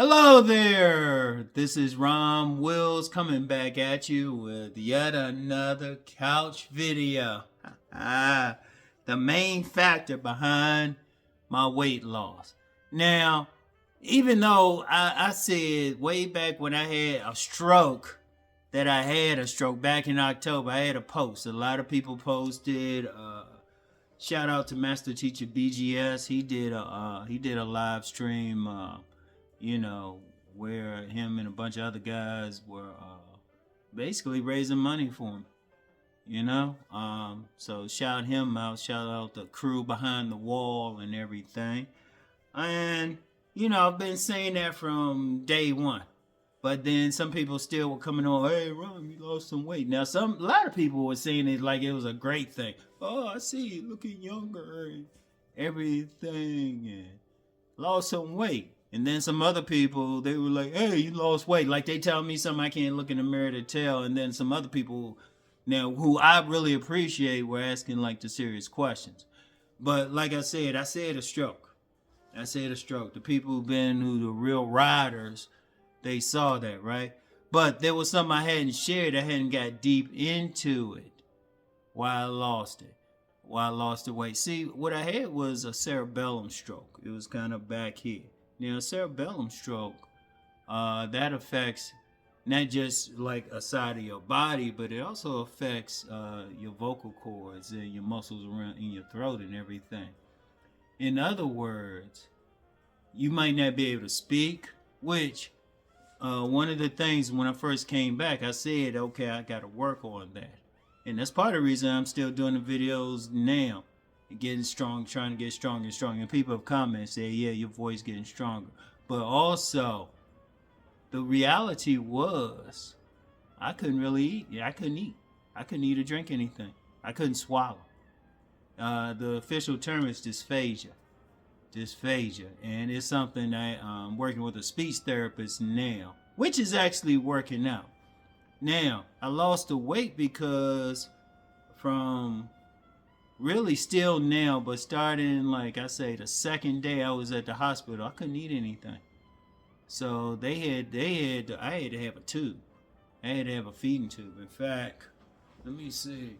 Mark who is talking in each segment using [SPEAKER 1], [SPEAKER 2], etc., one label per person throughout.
[SPEAKER 1] Hello there! This is Rom Wills coming back at you with yet another couch video. The main factor behind my weight loss. Now, even though I said way back when I had a stroke, that I had a stroke back in October, I had a post. A lot of people posted. Shout out to Master Teacher BGS. He did a live stream. Where him and a bunch of other guys were basically raising money for him, so shout him out, shout out the crew behind the wall and everything. And, I've been saying that from day one. But then some people still were coming on, hey, Ron, you lost some weight. Now, a lot of people were saying it like it was a great thing. Oh, I see you looking younger and everything, and lost some weight. And then some other people, they were like, hey, you lost weight. Like they tell me something I can't look in the mirror to tell. And then some other people, now, who I really appreciate, were asking like the serious questions. But like I said a stroke. I said a stroke. The people who the real riders, they saw that, right? But there was something I hadn't shared. I hadn't got deep into it while I lost it. While I lost the weight. See, what I had was a cerebellum stroke. It was kind of back here. Now, cerebellum stroke, that affects not just like a side of your body, but it also affects your vocal cords and your muscles around in your throat and everything. In other words, you might not be able to speak, which one of the things when I first came back, I said, okay, I got to work on that. And that's part of the reason I'm still doing the videos now. Getting strong, trying to get stronger and stronger. And people have commented, say, yeah, your voice getting stronger. But also, the reality was, I couldn't really eat. Yeah, I couldn't eat. I couldn't eat or drink anything. I couldn't swallow. The official term is dysphagia. Dysphagia. And it's something that I'm working with a speech therapist now, which is actually working out. Now, I lost the weight because from really still now, but starting, like I say, the second day I was at the hospital, I couldn't eat anything. So I had to have a tube. I had to have a feeding tube. In fact, let me see.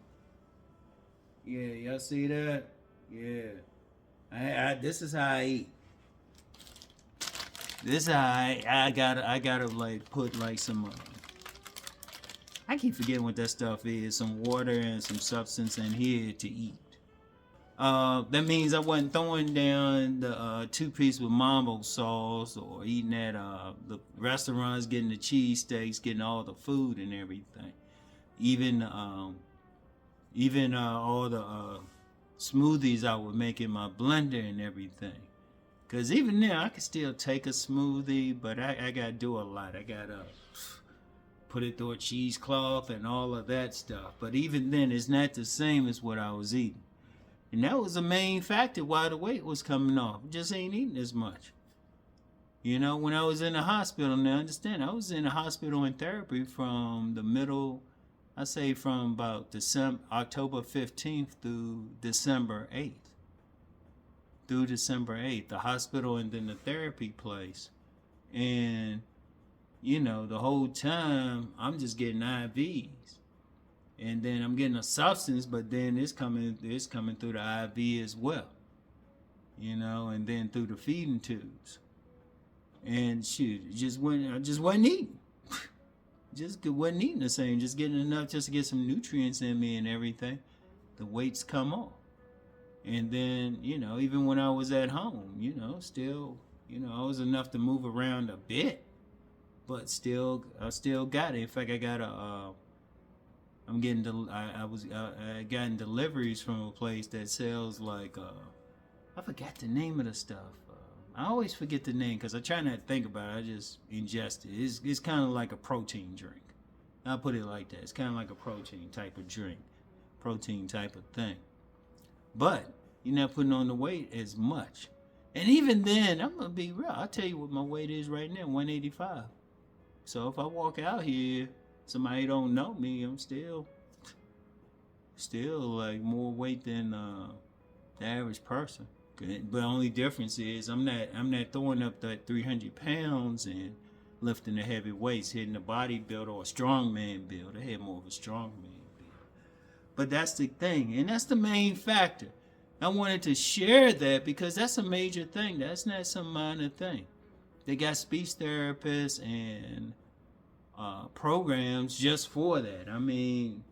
[SPEAKER 1] Yeah, y'all see that? Yeah. This is how I eat. This is how I gotta like put like some I keep forgetting what that stuff is. Some water and some substance in here to eat. That means I wasn't throwing down the 2-piece with mambo sauce or eating at the restaurants, getting the cheesesteaks, getting all the food and everything. Even all the smoothies I would make in my blender and everything. Because even now, I can still take a smoothie, but I got to do a lot. I got to put it through a cheesecloth and all of that stuff. But even then, it's not the same as what I was eating. And that was the main factor why the weight was coming off. Just ain't eating as much. When I was in the hospital, now understand, I was in the hospital in therapy from the middle, I say from about October 15th through December 8th. Through December 8th, the hospital and then the therapy place. And, the whole time I'm just getting IVs. And then I'm getting a substance, but then it's coming through the IV as well. And then through the feeding tubes. And shoot, I just wasn't eating. Just wasn't eating the same, just getting enough just to get some nutrients in me and everything. The weights come off. And then, even when I was at home, still, I was enough to move around a bit. But I still got it. In fact, I got I gotten deliveries from a place that sells like I forgot the name of the stuff. I always forget the name because I try not to think about it. I just ingest it. It's kind of like a protein drink. I'll put it like that. It's kind of like a protein type of drink, protein type of thing. But you're not putting on the weight as much. And even then, I'm gonna be real. I'll tell you what my weight is right now, 185. So if I walk out here, somebody don't know me, I'm still like more weight than the average person. But only difference is I'm not throwing up that 300 pounds and lifting the heavy weights, hitting a bodybuilder or a strongman build. I had more of a strongman build. But that's the thing, and that's the main factor. I wanted to share that because that's a major thing. That's not some minor thing. They got speech therapists and programs just for that. I mean,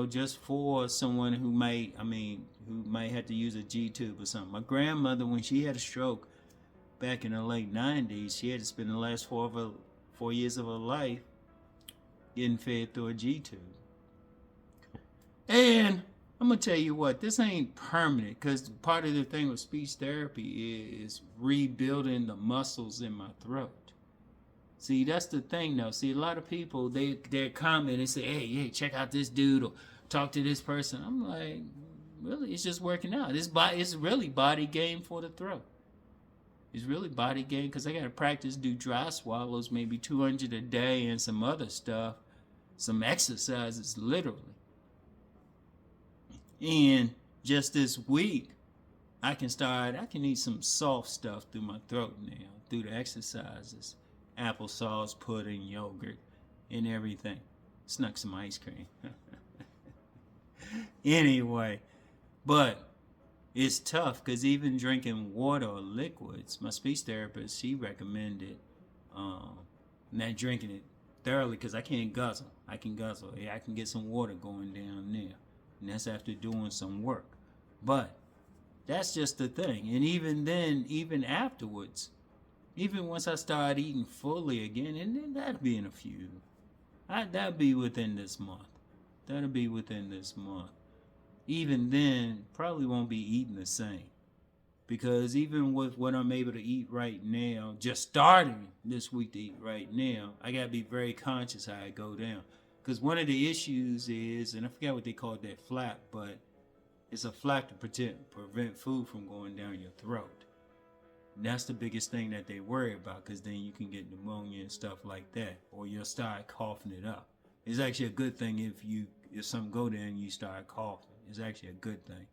[SPEAKER 1] just for someone who might have to use a G-tube or something. My grandmother, when she had a stroke back in the late 90s, she had to spend the last 4 years of her life getting fed through a G-tube. And I'm going to tell you what, this ain't permanent, because part of the thing with speech therapy is rebuilding the muscles in my throat. See, that's the thing, though. See, a lot of people, they comment and say, hey, check out this dude or talk to this person. I'm like, really? It's just working out. It's really body game for the throat. It's really body game because I got to practice, do dry swallows, maybe 200 a day and some other stuff, some exercises, literally. And just this week, I can eat some soft stuff through my throat now, through the exercises. Applesauce, pudding, yogurt, and everything. Snuck some ice cream. Anyway, but it's tough because even drinking water or liquids, my speech therapist, she recommended not drinking it thoroughly because I can't guzzle. I can guzzle. Yeah, I can get some water going down there. And that's after doing some work. But that's just the thing. And even then, even afterwards, even once I start eating fully again, and then that'll be in a few. That'll be within this month. That'll be within this month. Even then, probably won't be eating the same. Because even with what I'm able to eat right now, just starting this week to eat right now, I got to be very conscious how I go down. Because one of the issues is, and I forgot what they called that flap, but it's a flap to prevent food from going down your throat. And that's the biggest thing that they worry about, because then you can get pneumonia and stuff like that, or you'll start coughing it up. It's actually a good thing if something go there and you start coughing. It's actually a good thing.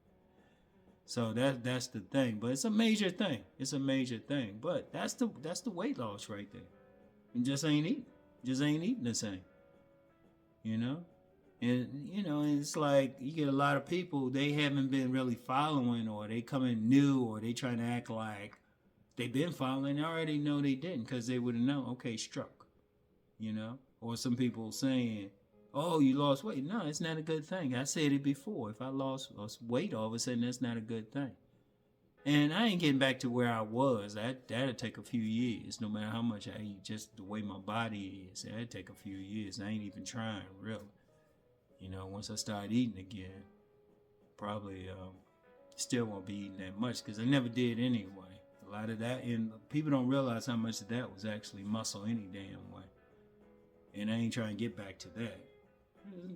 [SPEAKER 1] So that's the thing, but it's a major thing. It's a major thing, but that's the weight loss right there. And just ain't eating the same. And and it's like you get a lot of people, they haven't been really following, or they coming new, or they trying to act like they've been following. I already know they didn't, because they would have known, okay, stroke, or some people saying, oh, you lost weight. No, it's not a good thing. I said it before. If I lost weight all of a sudden, that's not a good thing. And I ain't getting back to where I was. That'll take a few years, no matter how much I eat, just the way my body is. That'll take a few years. I ain't even trying, really. Once I start eating again, probably still won't be eating that much, because I never did anyway. A lot of that, and people don't realize how much of that was actually muscle any damn way. And I ain't trying to get back to that.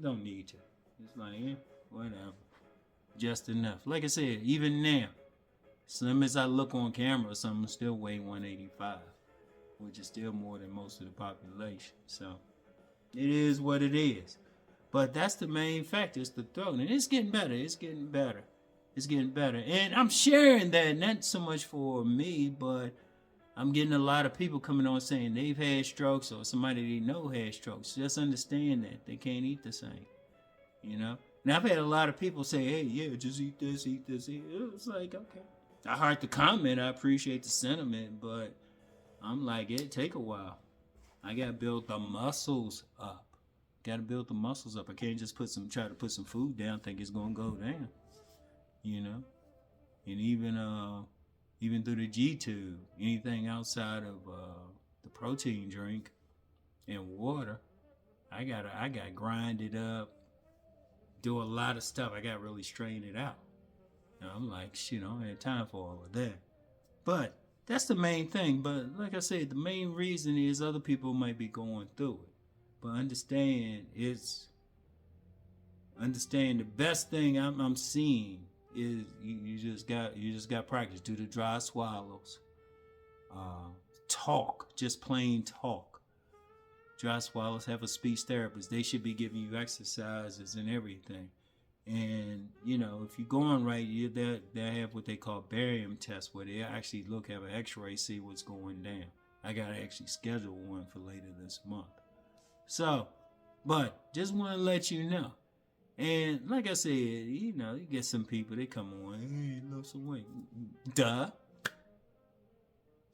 [SPEAKER 1] Don't need to. It's like, whatever. Just enough. Like I said, even now, slim as I look on camera, some still weigh 185, which is still more than most of the population. So it is what it is. But that's the main factor. It's the throat. And it's getting better. It's getting better. It's getting better. And I'm sharing that, not so much for me, but I'm getting a lot of people coming on saying they've had strokes, or somebody they know had strokes. Just understand that they can't eat the same. Now I've had a lot of people say, hey, yeah, just eat this, eat this, eat. It's like, okay. I heard the comment. I appreciate the sentiment, but I'm like, it take a while. I got to build the muscles up. Got to build the muscles up. I can't just try to put some food down, think it's going to go down. And even through the G-tube, anything outside of the protein drink and water, I got to grind it up, do a lot of stuff. I got to really strain it out. And I'm like, shit, I don't have time for all of that. But that's the main thing. But like I said, the main reason is other people might be going through it. But understand the best thing I'm seeing is you just got practice. Do the dry swallows. Talk, just plain talk. Dry swallows, have a speech therapist. They should be giving you exercises and everything. And you know, if you're going right, they have what they call barium tests, where they actually look at an X-ray, see what's going down. I gotta actually schedule one for later this month. So, but just want to let you know. And like I said, you know, you get some people, they come on, hey, you lost some weight. Duh.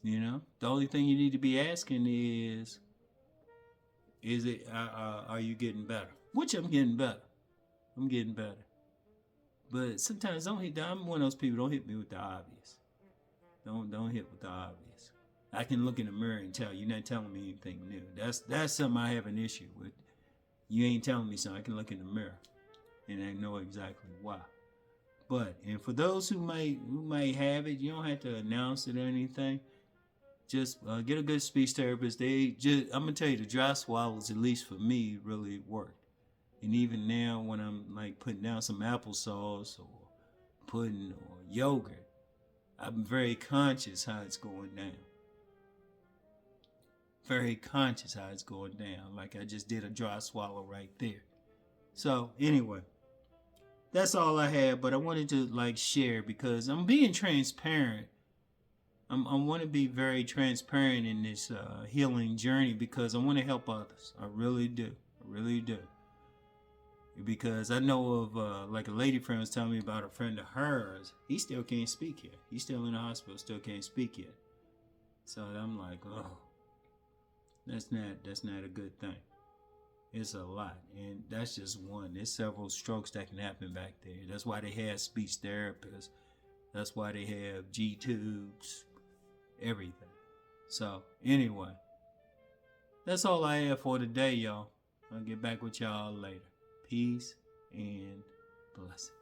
[SPEAKER 1] You know, the only thing you need to be asking is it, are you getting better? Which I'm getting better. I'm getting better. But sometimes don't hit. I'm one of those people. Don't hit me with the obvious. Don't hit with the obvious. I can look in the mirror and tell you're not telling me anything new. That's something I have an issue with. You ain't telling me something. I can look in the mirror and I know exactly why. But and for those who might have it, you don't have to announce it or anything. Just get a good speech therapist. I'm gonna tell you, the dry swallows, at least for me, really worked. And even now, when I'm like putting down some applesauce or pudding or yogurt, I'm very conscious how it's going down. Very conscious how it's going down. Like I just did a dry swallow right there. So anyway, that's all I had. But I wanted to like share because I'm being transparent. I want to be very transparent in this healing journey because I want to help others. I really do. I really do. Because I know of like a lady friend was telling me about a friend of hers. He still can't speak yet. He's still in the hospital, still can't speak yet. So I'm like, oh, that's not a good thing. It's a lot, and that's just one. There's several strokes that can happen back there. That's why they have speech therapists. That's why they have G tubes, everything. So anyway, that's all I have for today, y'all. I'll get back with y'all later. Peace and blessings.